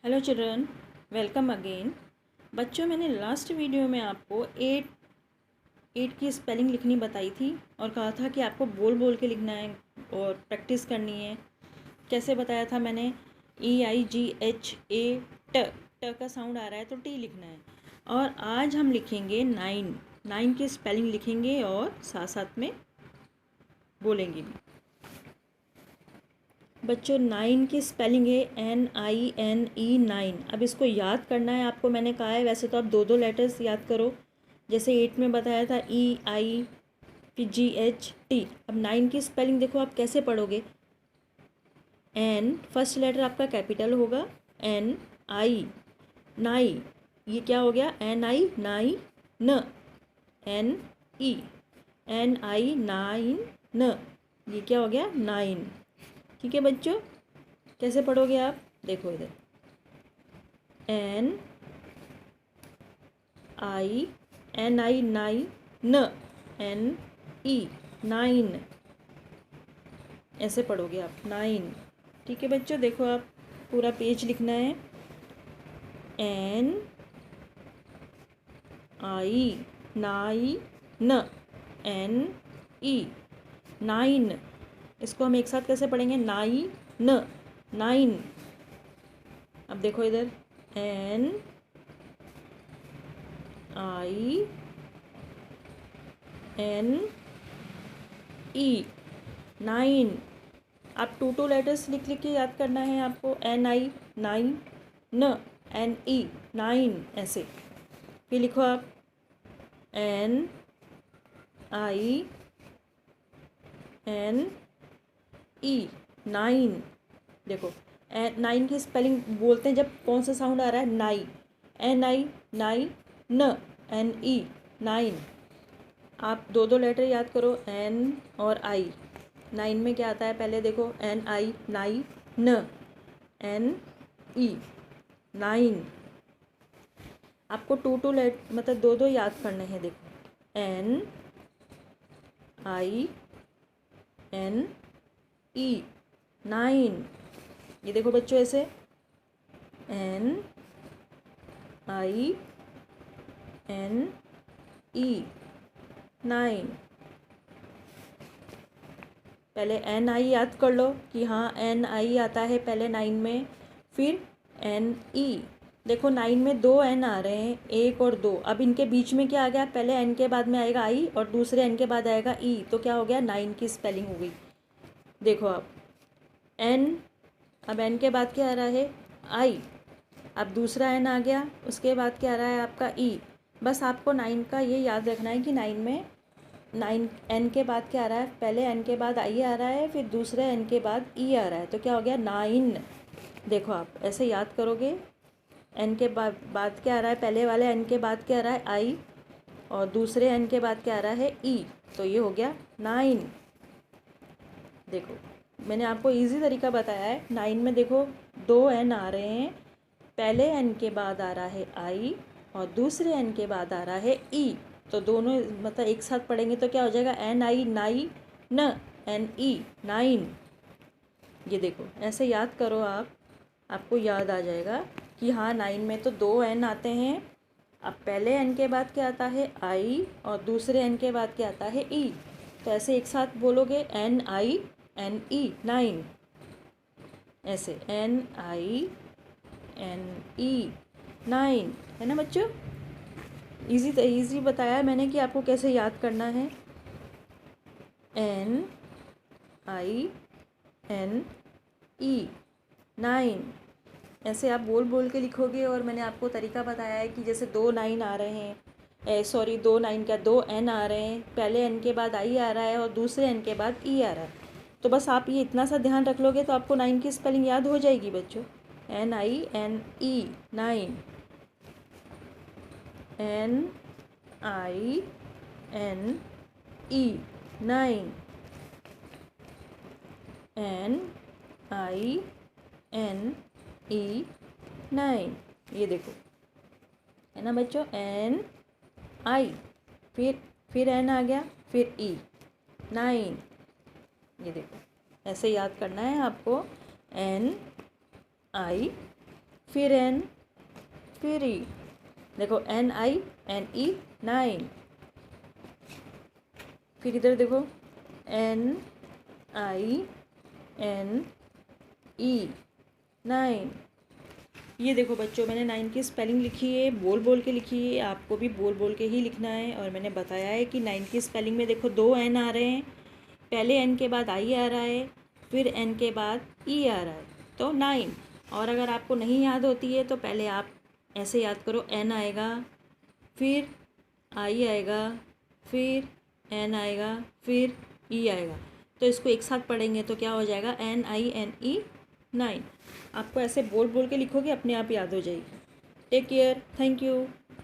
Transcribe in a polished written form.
Hello children, welcome again. बच्चों, मैंने last video में आपको एट की स्पेलिंग लिखनी बताई थी और कहा था कि आपको बोल बोल के लिखना है और प्रैक्टिस करनी है। कैसे बताया था मैंने? EIGHA ट ट का साउंड आ रहा है तो टी लिखना है। और आज हम लिखेंगे नाइन की स्पेलिंग लिखेंगे और साथ साथ में बोलेंगे भी। बच्चों, 9 की स्पेलिंग है NINE 9। अब इसको याद करना है आपको। मैंने कहा है वैसे तो आप दो दो लेटर्स याद करो, जैसे 8 में बताया था EIGHT। अब 9 की स्पेलिंग देखो आप कैसे पढ़ोगे। N फर्स्ट लेटर आपका कैपिटल होगा, NI नाई। ये क्या हो गया? NI नाई न, NE NI नाइन न, ये क्या हो गया? 9। ठीक है बच्चों, कैसे पढ़ोगे आप? देखो इधर, NI नाई न, NE 9, ऐसे पढ़ोगे आप 9। ठीक है बच्चों, देखो आप पूरा पेज लिखना है। NI नाई न, NE 9। इसको हम एक साथ कैसे पढ़ेंगे? नाई न, 9। अब देखो इधर, NINE 9। आप टू लेटर्स लिख लिख के याद करना है आपको। NI 9 न, NE 9, ऐसे। फिर लिखो आप NINE 9। देखो, 9 की स्पेलिंग बोलते हैं जब कौन सा साउंड आ रहा है? नाई। NI नाई न, NE 9। आप दो दो लेटर याद करो, N और I। 9 में क्या आता है पहले देखो? NI नाई न, NE 9। आपको टू लेट मतलब दो दो याद करने हैं। देखो, NINE 9। ये देखो बच्चों, ऐसे NINE 9। पहले NI याद कर लो कि हाँ NI आता है पहले 9 में, फिर NE। देखो 9 में दो N आ रहे हैं, एक और दो। अब इनके बीच में क्या आ गया? पहले N के बाद में आएगा I और दूसरे N के बाद आएगा E, तो क्या हो गया? 9 की स्पेलिंग हो गई। देखो आप, N, अब N के बाद क्या आ रहा है? I। अब दूसरा N आ गया, उसके बाद क्या आ रहा है आपका E। बस आपको 9 का ये याद रखना है कि 9 में 9 N के बाद क्या आ रहा है? पहले N के बाद I आ रहा है, फिर दूसरे N के बाद E आ रहा है, तो क्या हो गया? 9। देखो आप ऐसे याद करोगे। N के बाद क्या आ रहा है? पहले वाले N के बाद क्या आ रहा है? I, और दूसरे N के बाद क्या आ रहा है? E, तो ये हो गया 9। देखो, मैंने आपको इजी तरीका बताया है। 9 में देखो दो N आ रहे हैं, पहले N के बाद आ रहा है I और दूसरे N के बाद आ रहा है E, तो दोनों मतलब एक साथ पढ़ेंगे तो क्या हो जाएगा? NI नाई न, NE 9। ये देखो ऐसे याद करो आप, आपको याद आ जाएगा कि हाँ 9 में तो दो N आते हैं। अब पहले N के बाद क्या आता है? I और दूसरे N के बाद क्या आता है? E, तो ऐसे एक साथ बोलोगे NINE 9, ऐसे NINE 9, है ना बच्चों? इजी बताया है मैंने कि आपको कैसे याद करना है। NINE 9, ऐसे आप बोल बोल के लिखोगे। और मैंने आपको तरीका बताया है कि जैसे दो 9 आ रहे हैं, सॉरी दो 9 क्या, दो N आ रहे हैं, पहले N के बाद I आ रहा है और दूसरे N के बाद E आ रहा है। तो बस आप ये इतना सा ध्यान रख लोगे तो आपको 9 की स्पेलिंग याद हो जाएगी बच्चों। NINE 9, NINE 9, NINE 9। ये देखो, है ना बच्चों? NI, फिर N आ गया, फिर E 9। ये देखो ऐसे याद करना है आपको। NI, फिर एन, फिर ई। देखो NI NE 9। फिर इधर देखो NINE 9। ये देखो बच्चों, मैंने 9 की स्पेलिंग लिखी है, बोल बोल के लिखी है, आपको भी बोल बोल के ही लिखना है। और मैंने बताया है कि 9 की स्पेलिंग में देखो 2 N आ रहे हैं, पहले N के बाद I आ रहा है, फिर N के बाद E आ रहा है, तो 9। और अगर आपको नहीं याद होती है तो पहले आप ऐसे याद करो, N आएगा, फिर I आएगा, फिर N आएगा, फिर E आएगा। तो इसको एक साथ पढ़ेंगे तो क्या हो जाएगा, NINE 9। आपको ऐसे बोल बोल के लिखोगे, अपने आप याद हो जाएगी। Take care, thank you.